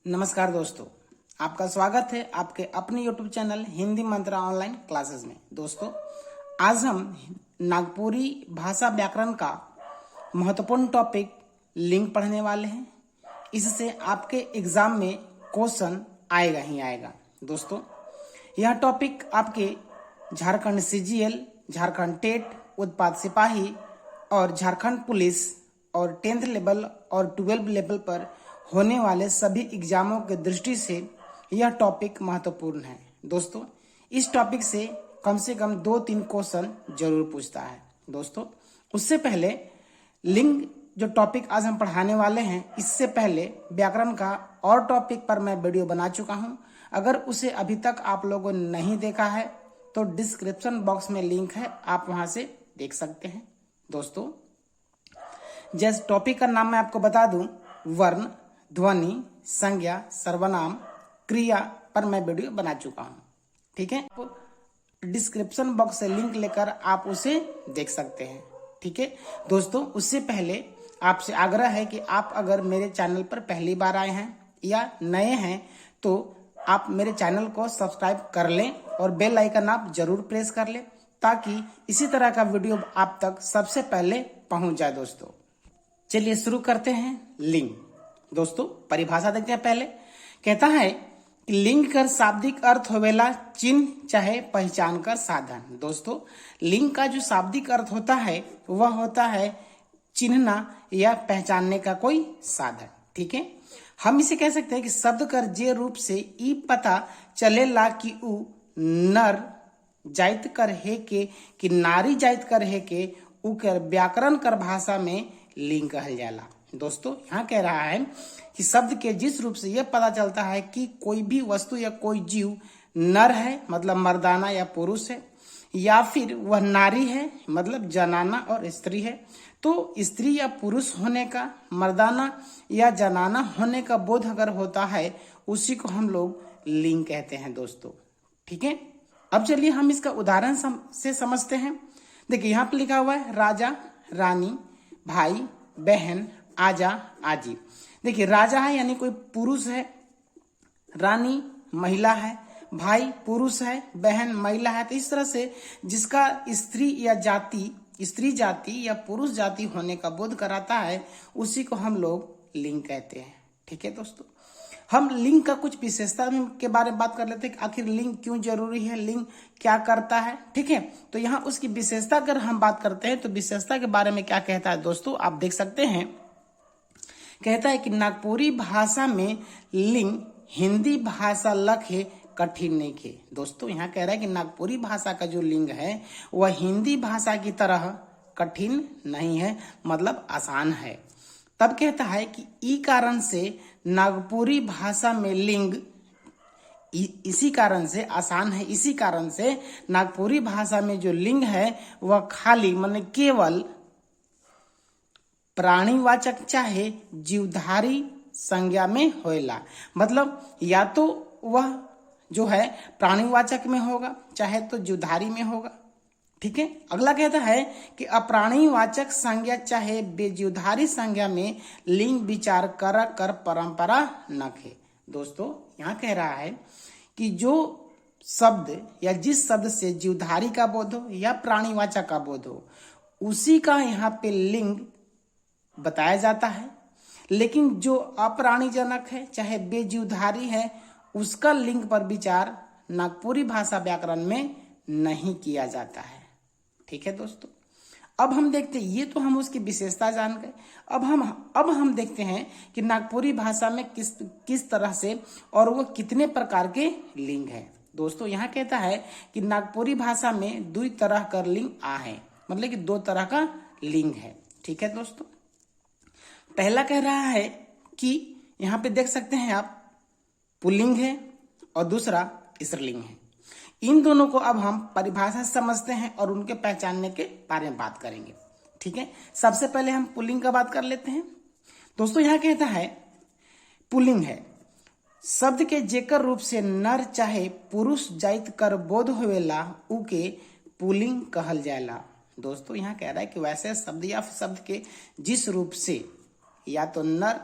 नमस्कार दोस्तों, आपका स्वागत है आपके अपने YouTube चैनल हिंदी मंत्रा ऑनलाइन क्लासेस में। दोस्तों, आज हम नागपुरी भाषा व्याकरण का महत्वपूर्ण टॉपिक लिंग पढ़ने वाले हैं। इससे आपके एग्जाम में क्वेश्चन आएगा ही आएगा। दोस्तों, यह टॉपिक आपके झारखंड CGL, झारखंड टेट, उत्पाद सिपाही और झारखंड पुलिस और 10th लेवल और 12 लेवल पर होने वाले सभी एग्जामों के दृष्टि से यह टॉपिक महत्वपूर्ण है। दोस्तों, इस टॉपिक से कम 2-3 क्वेश्चन जरूर पूछता है। दोस्तों, उससे पहले लिंग जो टॉपिक आज हम पढ़ाने वाले हैं, इससे पहले व्याकरण का और टॉपिक पर मैं वीडियो बना चुका हूं। अगर उसे अभी तक आप लोगों ने नहीं देखा है तो डिस्क्रिप्शन बॉक्स में लिंक है, आप वहां से देख सकते हैं। दोस्तों, जैसे टॉपिक का नाम मैं आपको बता दूं, वर्ण, ध्वनि, संज्ञा, सर्वनाम, क्रिया पर मैं वीडियो बना चुका हूं। ठीक है, डिस्क्रिप्शन बॉक्स से लिंक लेकर आप उसे देख सकते हैं। ठीक है दोस्तों, उससे पहले आपसे आग्रह है कि आप अगर मेरे चैनल पर पहली बार आए हैं या नए हैं तो आप मेरे चैनल को सब्सक्राइब कर लें और बेल आइकन आप जरूर प्रेस कर लें ताकि इसी तरह का वीडियो आप तक सबसे पहले पहुंच जाए। दोस्तों, चलिए शुरू करते हैं। लिंग। दोस्तों, परिभाषा देखते हैं। पहले कहता है कि लिंग कर शाब्दिक अर्थ होवेला चिन्ह चाहे पहचान कर साधन। दोस्तों, लिंग का जो शाब्दिक अर्थ होता है वह होता है चिन्हना या पहचानने का कोई साधन। ठीक है, हम इसे कह सकते हैं कि शब्द कर जे रूप से ई पता चलेला कि उ नर जाइत कर है के कि नारी जाइत कर है के उ कर व्याकरण कर भाषा में लिंग कहल जाला। दोस्तों, यहाँ कह रहा है कि शब्द के जिस रूप से यह पता चलता है कि कोई भी वस्तु या कोई जीव नर है मतलब मर्दाना या पुरुष है, या फिर वह नारी है मतलब जनाना और स्त्री है, तो स्त्री या पुरुष होने का, मर्दाना या जनाना होने का बोध अगर होता है उसी को हम लोग लिंग कहते हैं। दोस्तों, ठीक है, अब चलिए हम इसका उदाहरण से समझते हैं। देखिए, यहाँ पे लिखा हुआ है राजा, रानी, भाई, बहन, आजा, आजी। देखिए, राजा है यानी कोई पुरुष है, रानी महिला है, भाई पुरुष है, बहन महिला है। तो इस तरह से जिसका स्त्री जाति या पुरुष जाति होने का बोध कराता है उसी को हम लोग लिंग कहते हैं। ठीक है दोस्तों, हम लिंग का कुछ विशेषता के बारे में बात कर लेते हैं कि आखिर लिंग क्यों जरूरी है, लिंग क्या करता है। ठीक है, तो यहाँ उसकी विशेषता अगर हम बात करते हैं तो विशेषता के बारे में क्या कहता है दोस्तों, आप देख सकते हैं। कहता है कि नागपुरी भाषा में लिंग हिंदी भाषा लखे कठिन नहीं खे। दोस्तों, यहाँ कह रहा है कि नागपुरी भाषा का जो लिंग है वह हिंदी भाषा की तरह कठिन नहीं है, मतलब आसान है। तब कहता है कि ई कारण से नागपुरी भाषा में लिंग इसी कारण से आसान है, इसी कारण से नागपुरी भाषा में जो लिंग है वह खाली माने केवल प्राणीवाचक चाहे जीवधारी संज्ञा में होएला। मतलब या तो वह जो है प्राणीवाचक में होगा चाहे तो जीवधारी में होगा। ठीक है, अगला कहता है कि अप्राणीवाचक संज्ञा चाहे बेजीवधारी संज्ञा में लिंग विचार कर परंपरा नखे। दोस्तों, यहाँ कह रहा है कि जो शब्द या जिस शब्द से जीवधारी का बोध हो या प्राणीवाचक का बोध हो उसी का यहाँ पे लिंग बताया जाता है, लेकिन जो अप्राणीजनक है चाहे बेजीवधारी है उसका लिंग पर विचार नागपुरी भाषा व्याकरण में नहीं किया जाता है। ठीक है दोस्तों, अब हम देखते हैं, ये तो हम उसकी विशेषता जान गए। अब हम देखते हैं कि नागपुरी भाषा में किस तरह से और वो कितने प्रकार के लिंग है। दोस्तों, यहाँ कहता है कि नागपुरी भाषा में 2 तरह का लिंग आहे, मतलब कि 2 तरह का लिंग है। ठीक है दोस्तों, पहला कह रहा है कि यहाँ पे देख सकते हैं आप पुल्लिंग है और दूसरा स्त्रीलिंग है। इन दोनों को अब हम परिभाषा समझते हैं और उनके पहचानने के बारे में बात करेंगे। ठीक है, सबसे पहले हम पुल्लिंग का बात कर लेते हैं। दोस्तों, यहाँ कहता है पुल्लिंग है शब्द के जेकर रूप से नर चाहे पुरुष जाइत कर बोध होवेला उके पुल्लिंग कहल जाएला। दोस्तों, यहाँ कह रहा है कि वैसे शब्द या शब्द के जिस रूप से या तो नर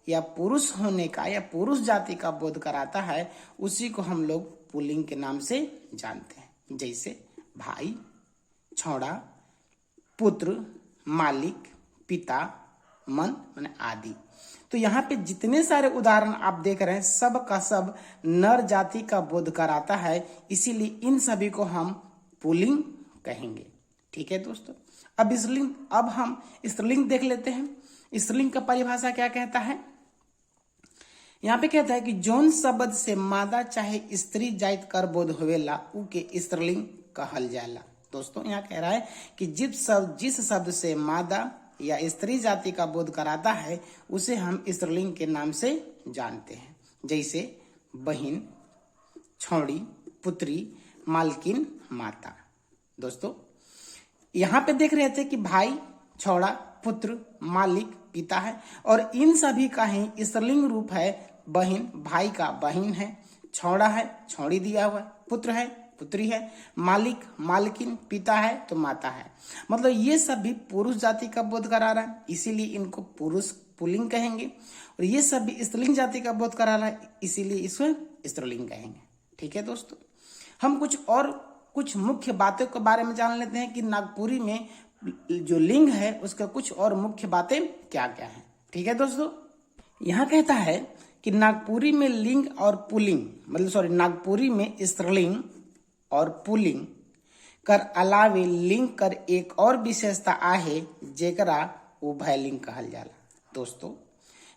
या पुरुष होने का या पुरुष जाति का बोध कराता है, उसी को हम लोग पुल्लिंग के नाम से जानते हैं। जैसे भाई, छौड़ा, पुत्र, मालिक, पिता, मन माने आदि। तो यहाँ पे जितने सारे उदाहरण आप देख रहे हैं सब का सब नर जाति का बोध कराता है, इसीलिए इन सभी को हम पुल्लिंग कहेंगे। ठीक है दोस्तों, अब हम स्त्रीलिंग देख लेते हैं। स्त्रीलिंग का परिभाषा क्या कहता है? यहाँ पे कहता है कि जौन शब्द से मादा चाहे स्त्री जाइत कर बोध होवेला उके स्त्रीलिंग कहल जाला। दोस्तों यहाँ कह रहा है कि जिस शब्द से मादा या स्त्री जाति का बोध कराता है उसे हम स्त्रीलिंग के नाम से जानते हैं। जैसे बहिन, छौड़ी, पुत्री, मालकिन, माता। दोस्तों यहाँ पे देख रहे थे कि भाई, छौड़ा, पुत्र, मालिक, पिता है, और इन सभी का ही स्त्रीलिंग रूप है बहिन। भाई का बहिन है, छौड़ा है, छौड़ी दिया हुआ है, पुत्र है, पुत्री है, मालिक, मालकिन, पिता है तो माता है। मतलब ये सब भी पुरुष जाति का बोध करा रहा है, इसीलिए इनको पुरुष पुल्लिंग कहेंगे, और ये सब भी स्त्रीलिंग जाति का बोध करा रहा है, इसीलिए इसको स्त्रीलिंग कहेंगे। ठीक है दोस्तों, हम कुछ मुख्य बातों के बारे में जान लेते हैं कि नागपुरी में जो लिंग है उसका कुछ और मुख्य बातें क्या क्या है। ठीक है दोस्तों, यहाँ कहता है कि नागपुरी में लिंग और पुल्लिंग नागपुरी में स्त्रीलिंग और पुल्लिंग कर अलावे लिंग कर एक और विशेषता आहे जेकरा उभयलिंग कहल जाला। दोस्तों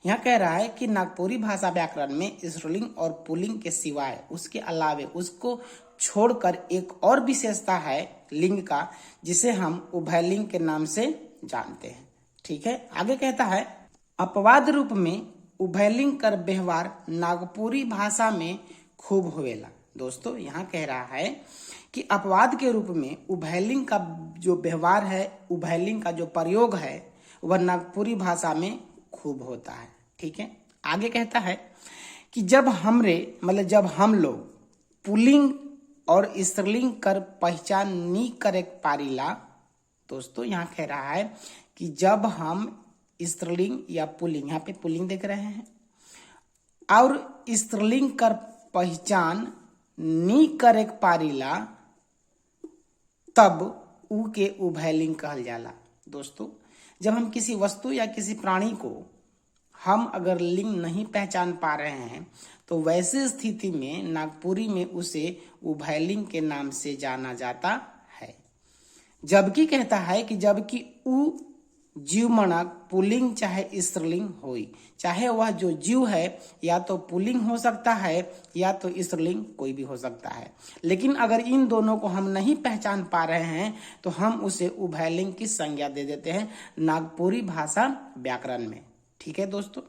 यहाँ कह रहा है कि नागपुरी भाषा व्याकरण में स्त्रीलिंग और पुल्लिंग के सिवाय उसके अलावे उसको छोड़कर एक और विशेषता है लिंग का, जिसे हम उभयलिंग के नाम से जानते हैं। ठीक है, आगे कहता है अपवाद रूप में उभयलिंग कर व्यवहार नागपुरी भाषा में खूब होवेला। दोस्तों यहाँ कह रहा है कि अपवाद के रूप में उभयलिंग का जो व्यवहार है, उभयलिंग का जो प्रयोग है वह नागपुरी भाषा में खूब होता है। ठीक है, आगे कहता है कि जब हम लोग पुल्लिंग और स्त्रीलिंग कर पहचान नी करे पारिला। दोस्तों यहाँ कह रहा है कि जब हम स्त्रीलिंग या पुल्लिंग, यहाँ पे पुल्लिंग देख रहे हैं, और स्त्रीलिंग कर पहचान नी करे पारिला तब ऊ के उभयलिंग कहल जाला। दोस्तों जब हम किसी वस्तु या किसी प्राणी को हम अगर लिंग नहीं पहचान पा रहे हैं तो वैसे स्थिति में नागपुरी में उसे उभयलिंग के नाम से जाना जाता है। जबकि कहता है कि जबकि ऊ जीव मनक पुल्लिंग चाहे स्त्रीलिंग होई, चाहे वह जो जीव है या तो पुल्लिंग हो सकता है या तो स्त्रीलिंग कोई भी हो सकता है, लेकिन अगर इन दोनों को हम नहीं पहचान पा रहे हैं तो हम उसे उभयलिंग की संज्ञा दे देते हैं नागपुरी भाषा व्याकरण में। ठीक है दोस्तों,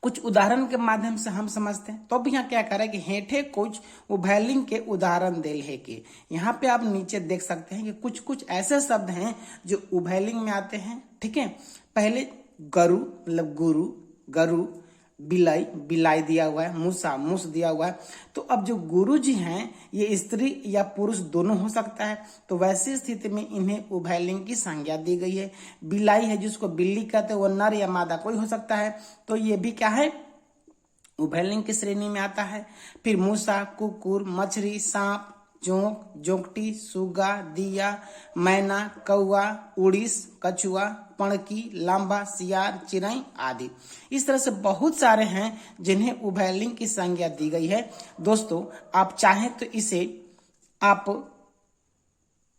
कुछ उदाहरण के माध्यम से हम समझते हैं। तो अब यहाँ क्या करें कि हेठे कुछ उभयलिंग के उदाहरण देल है कि यहाँ पे आप नीचे देख सकते हैं कि कुछ कुछ ऐसे शब्द हैं जो उभयलिंग में आते हैं। ठीक है, पहले गरु मतलब गुरु, गरु, बिलाई, बिलाई दिया हुआ है, मूसा, मूस दिया हुआ है। तो अब जो गुरु जी हैं ये स्त्री या पुरुष दोनों हो सकता है, तो वैसी स्थिति में इन्हें उभयलिंग की संज्ञा दी गई है। बिलाई है जिसको बिल्ली कहते हैं, वो नर या मादा कोई हो सकता है, तो ये भी क्या है, उभयलिंग की श्रेणी में आता है। फिर मूसा, कुकुर, मछली, सांप, जोंक, जोंकटी, सुगा, दिया, मैना, कौआ, उड़ीस, कछुआ, पणकी, लांबा, सियार, चिरई आदि। इस तरह से बहुत सारे हैं जिन्हें उभयलिंग की संज्ञा दी गई है। दोस्तों आप चाहें तो इसे आप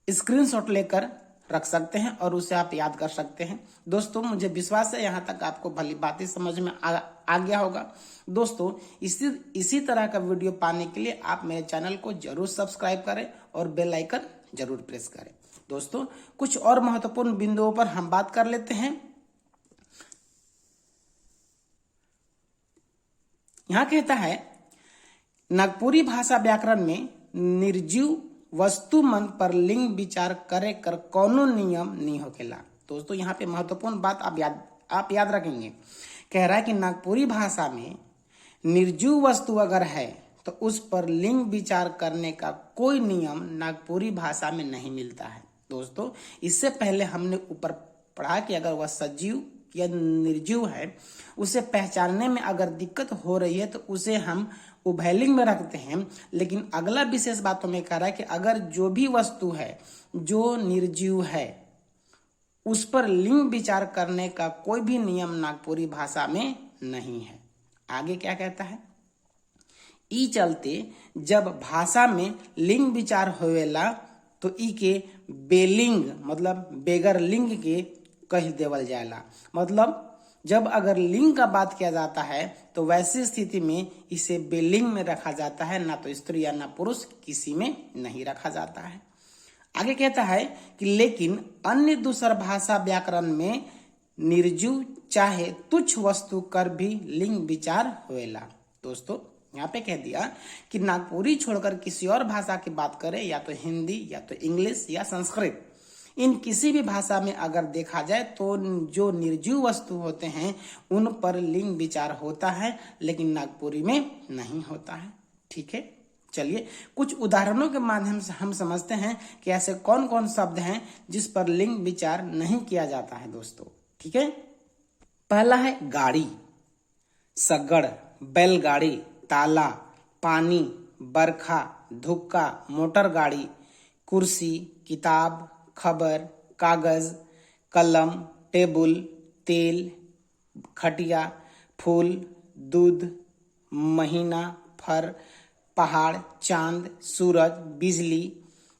स्क्रीनशॉट लेकर रख सकते हैं और उसे आप याद कर सकते हैं। दोस्तों मुझे विश्वास है यहाँ तक आपको भली बातें समझ में आ गया होगा। दोस्तों इसी तरह का वीडियो पाने के लिए आप मेरे चैनल को जरूर सब्सक्राइब करें और बेल आइकन जरूर प्रेस करें। दोस्तों कुछ और महत्वपूर्ण बिंदुओं पर हम बात कर लेते हैं। यहाँ कहता है नागपुरी भाषा व्याकरण में निर्जीव वस्तु मन पर लिंग विचार करे कर कोनो नियम नहीं होकेला। दोस्तों यहाँ पे महत्वपूर्ण बात आप याद रखेंगे। कह रहा है कि नागपुरी भाषा में निर्जीव वस्तु अगर है तो उस पर लिंग विचार करने का कोई नियम नागपुरी भाषा में नहीं मिलता है। दोस्तों इससे पहले हमने ऊपर पढ़ा कि अगर वह सजीव या निर्जीव है उसे पहचानने में अगर दिक्कत हो रही है तो उसे हम उभयलिंग में रखते हैं। लेकिन अगला विशेष बातों में कह रहा है कि अगर जो भी वस्तु है जो निर्जीव है उस पर लिंग विचार करने का कोई भी नियम नागपुरी भाषा में नहीं है। आगे क्या कहता है, ई चलते जब भाषा में लिंग विचार होवेला तो ई के बेलिंग मतलब बेगर लिंग के कह देवल जाएला। मतलब जब अगर लिंग का बात किया जाता है तो वैसी स्थिति में इसे बेलिंग में रखा जाता है, ना तो स्त्री या ना पुरुष किसी में नहीं रखा जाता है। आगे कहता है कि लेकिन अन्य दूसर भाषा व्याकरण में निर्जीव चाहे तुच्छ वस्तु कर भी लिंग विचार होएला। दोस्तों यहाँ पे कह दिया कि नागपुरी छोड़कर किसी और भाषा की बात करें, या तो हिंदी या तो इंग्लिश या संस्कृत, इन किसी भी भाषा में अगर देखा जाए तो जो निर्जीव वस्तु होते हैं उन पर लिंग विचार होता है, लेकिन नागपुरी में नहीं होता है। ठीक है, चलिए कुछ उदाहरणों के माध्यम से हम समझते हैं कि ऐसे कौन कौन शब्द हैं जिस पर लिंग विचार नहीं किया जाता है दोस्तों। ठीक है, पहला है गाड़ी, सगड़, बैलगाड़ी, ताला, पानी, बरखा, धुक्का, मोटर गाड़ी, कुर्सी, किताब, खबर, कागज, कलम, टेबुल, तेल, खटिया, फूल, दूध, महीना, फर, पहाड़, चांद, सूरज, बिजली।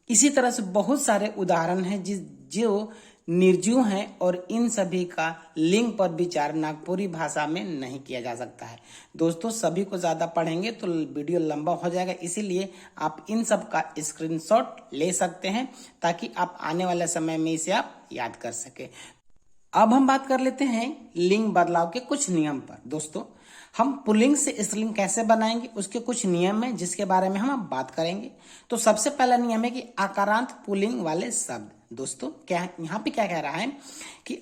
इसी तरह से बहुत सारे उदाहरण हैं जो निर्जीव हैं और इन सभी का लिंग पर विचार नागपुरी भाषा में नहीं किया जा सकता है। दोस्तों सभी को ज्यादा पढ़ेंगे तो वीडियो लंबा हो जाएगा, इसीलिए आप इन सब का स्क्रीनशॉट ले सकते हैं ताकि आप आने वाले समय में इसे आप याद कर सके। अब हम बात कर लेते हैं लिंग बदलाव के कुछ नियम पर। दोस्तों हम पुल्लिंग से स्त्रीलिंग कैसे बनाएंगे उसके कुछ नियम हैं जिसके बारे में हम बात करेंगे। तो सबसे पहला नियम है कि आकारांत पुल्लिंग वाले शब्द। दोस्तों क्या यहाँ पे क्या कह रहा है कि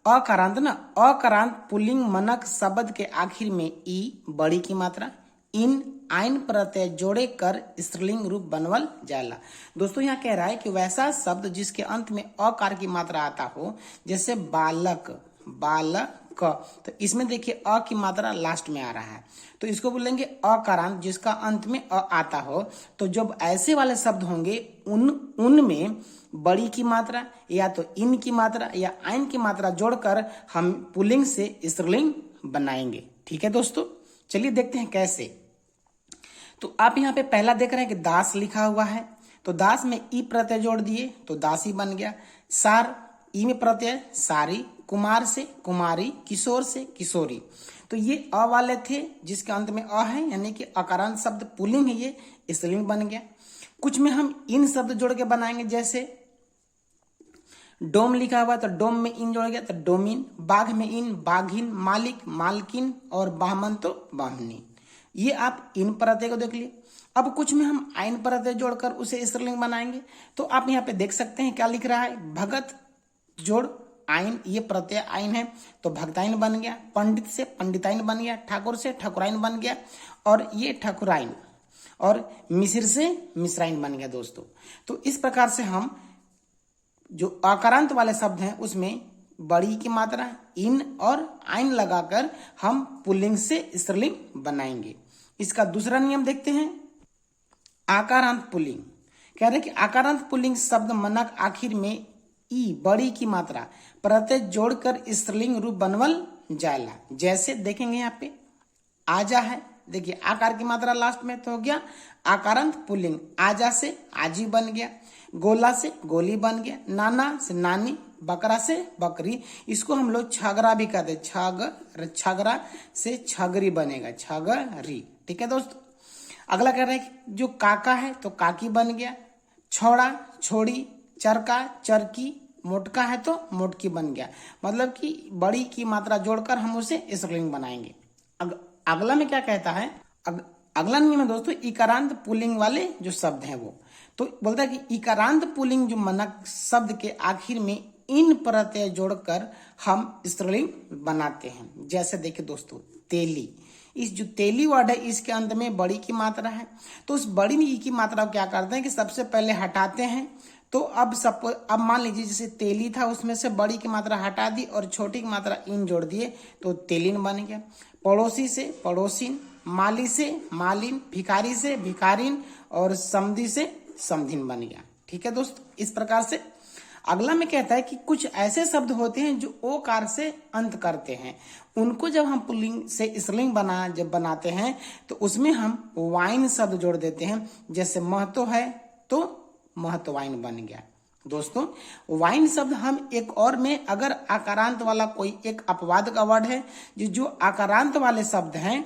अकारांत पुल्लिंग मनक शब्द के आखिर में ई बड़ी की मात्रा इन आइन प्रत्यय जोड़े कर स्त्रीलिंग रूप बनवल जाला। दोस्तों यहाँ कह रहा है कि वैसा शब्द जिसके अंत में अकार की मात्रा आता हो, जैसे बालक, बालक, तो इसमें देखिए अ की मात्रा लास्ट में आ रहा है तो इसको बोलेंगे अकारांत जिसका अंत में अ आता हो। तो जब ऐसे वाले शब्द होंगे उनमें बड़ी की मात्रा या तो इन की मात्रा या आइन की मात्रा जोड़कर हम पुल्लिंग से स्त्रीलिंग बनाएंगे। ठीक है दोस्तों, चलिए देखते हैं कैसे। तो आप यहाँ पे पहला देख रहे हैं कि दास लिखा हुआ है, तो दास में ई प्रत्यय जोड़ दिए तो दासी बन गया। सार, ई में प्रत्यय सारी, कुमार से कुमारी, किशोर से किशोरी। तो ये अ वाले थे जिसके अंत में अ है, यानी कि अकारांत शब्द पुल्लिंग है, ये स्त्रीलिंग बन गया। कुछ में हम इन शब्द जोड़ के बनाएंगे, जैसे डोम लिखा हुआ तो डोम में इन जोड़ गया तो डोमिन, बाघ में इन बाघिन, मालिक मालकिन और बाहमन तो बाहमनी। ये आप इन प्रत्यय को देख लिए। अब कुछ में हम आइन प्रत्यय जोड़कर उसे स्त्रीलिंग बनाएंगे। तो आप यहाँ पे देख सकते हैं क्या लिख रहा है, भगत जोड़ आइन, ये प्रत्यय आइन है तो भक्ताइन बन गया। पंडित से पंडिताइन बन गया, ठाकुर से ठकुराइन बन गया और ये ठकुराइन, और मिसिर से मिश्राइन बन गया। दोस्तों तो इस प्रकार से हम जो अकारांत वाले शब्द हैं उसमें बड़ी की मात्रा इन और आइन लगाकर हम पुल्लिंग से स्त्रीलिंग बनाएंगे। इसका दूसरा नियम देखते हैं, आकारांत पुल्लिंग। कह रहे कि आकारांत पुल्लिंग शब्द मनक आखिर में ई बड़ी की मात्रा प्रत्यय जोड़कर स्त्रीलिंग रूप बनवल जाला। जैसे देखेंगे यहाँ पे आजा है, देखिए आकार की मात्रा लास्ट में तो हो गया आकारांत पुल्लिंग। आजा से आजी बन गया, गोला से गोली बन गया, नाना से नानी, बकरा से बकरी, इसको हम लोग छगरा भी कहते हैं, छगरा से छगरी बनेगा, छगरी। ठीक है दोस्तों, अगला कह रहे हैं जो काका है तो काकी बन गया, छोड़ा छोड़ी, चरका चरकी, मोटका है तो मोटकी बन गया। मतलब कि बड़ी की मात्रा जोड़कर हम उसे स्त्रीलिंग बनाएंगे। अगला में क्या कहता है, अगला नियम है दोस्तों इकारांत पुल्लिंग वाले जो शब्द हैं वो। तो बोलता है कि इकारांत पुल्लिंग जो मनक शब्द के आखिर में इन प्रत्यय जोड़कर हम स्त्रीलिंग बनाते हैं। जैसे देखिए दोस्तों तेली, इस जो तेली वर्ड है इसके अंत में बड़ी की मात्रा है, तो उस बड़ी में ई की मात्रा को क्या करते हैं कि सबसे पहले हटाते हैं तो अब मान लीजिए जैसे तेली था, उसमें से बड़ी की मात्रा हटा दी और छोटी की मात्रा इन जोड़ दिए तो तेलिन बन गया। पड़ोसी से पड़ोसिन, माली से मालिन, भिखारी से भिखारिन और समधी से समधिन बन गया। ठीक है दोस्तों, इस प्रकार से। अगला में कहता है कि कुछ ऐसे शब्द होते हैं जो ओकार से अंत करते हैं, उनको जब हम पुल्लिंग से स्त्रीलिंग जब बनाते हैं तो उसमें हम वाइन शब्द जोड़ देते हैं। जैसे महतो है तो महतवाइन बन गया। दोस्तों, वाइन शब्द हम एक और में अगर आकारांत वाला कोई एक अपवाद का वर्ड है, जो आकारांत वाले शब्द हैं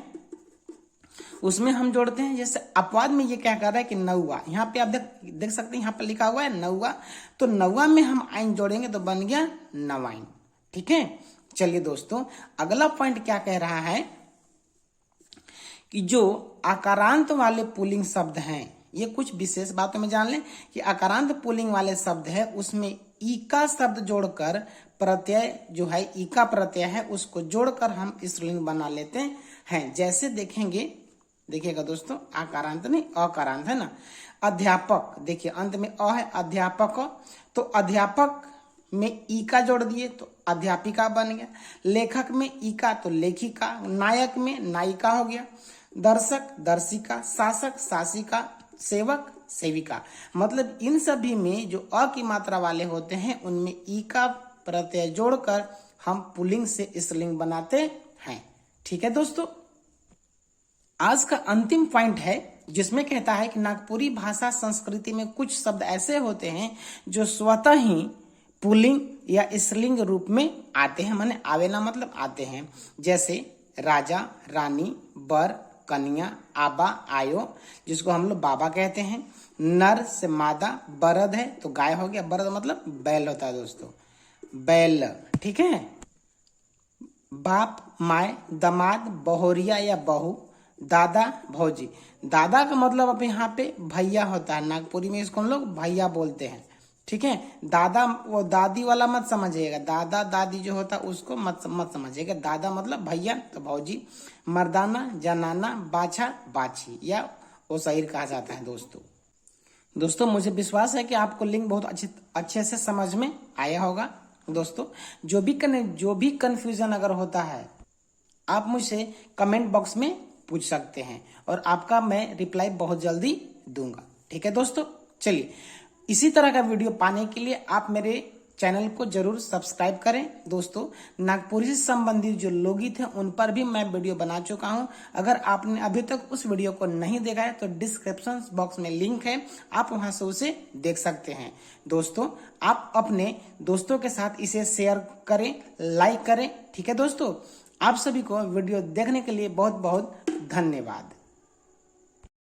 उसमें हम जोड़ते हैं। जैसे अपवाद में ये क्या कर रहा है कि नौवा, यहाँ पे आप देख सकते हैं, यहाँ पे लिखा हुआ है नौवा, तो नौवा में हम आइन जोड़ेंगे तो बन गया नवाइन। ठीक है, चलिए दोस्तों, अगला पॉइंट क्या कह रहा है कि जो आकारांत वाले पुल्लिंग शब्द हैं, ये कुछ विशेष बातों में जान लें कि आकारांत पुल्लिंग वाले शब्द है उसमें ईका शब्द जोड़कर प्रत्यय जो है ईका प्रत्यय है उसको जोड़कर हम स्त्रीलिंग बना लेते हैं। जैसे देखिएगा दोस्तों, आकारांत नहीं अकारांत है ना। अध्यापक, देखिए अंत में अ है, अध्यापक, तो अध्यापक में ईका जोड़ दिए तो अध्यापिका बन गया। लेखक में ईका तो लेखिका, नायक में नायिका हो गया। दर्शक दर्शिका, शासक शासिका, सेवक सेविका। मतलब इन सभी में जो अ की मात्रा वाले होते हैं उनमें ईका प्रत्यय जोड़कर हम पुल्लिंग से स्त्रीलिंग बनाते हैं। ठीक है दोस्तों, आज का अंतिम पॉइंट है जिसमें कहता है कि नागपुरी भाषा संस्कृति में कुछ शब्द ऐसे होते हैं जो स्वतः ही पुल्लिंग या स्त्रीलिंग रूप में आते हैं, माने आवे ना मतलब आते हैं। जैसे राजा, रानी, बर, कन्या, आबा, आयो, जिसको हम लोग बाबा कहते हैं। नर से मादा, बरद है तो गाय हो गया, बरद मतलब बैल होता है दोस्तों, बैल। ठीक है, बाप, माय, दामाद, बहुरिया या बहू, दादा, भौजी। दादा का मतलब अब यहाँ पे भैया होता है, नागपुरी में इसको हम लोग भैया बोलते हैं। ठीक है, दादा वो दादी वाला मत समझिएगा, दादा दादी जो होता है उसको मत समझिएगा। दादा मतलब भैया तो भौजी। मर्दाना, जनाना, बाछा, बाछी या ओसैर कहा जाता है। दोस्तों मुझे विश्वास है कि आपको लिंक बहुत अच्छे से समझ में आया होगा। दोस्तों, जो भी कंफ्यूजन अगर होता है आप मुझसे कमेंट बॉक्स में पूछ सकते हैं और आपका मैं रिप्लाई बहुत जल्दी दूंगा। ठीक है दोस्तों, चलिए इसी तरह का वीडियो पाने के लिए आप मेरे चैनल को जरूर सब्सक्राइब करें। दोस्तों, नागपुरी से संबंधित जो लोकगीत हैं उन पर भी मैं वीडियो बना चुका हूं। अगर आपने अभी तक उस वीडियो को नहीं देखा है तो डिस्क्रिप्शन बॉक्स में लिंक है, आप वहां से उसे देख सकते हैं। दोस्तों, आप अपने दोस्तों के साथ इसे शेयर करें, लाइक करें। ठीक है दोस्तों, आप सभी को वीडियो देखने के लिए बहुत बहुत धन्यवाद।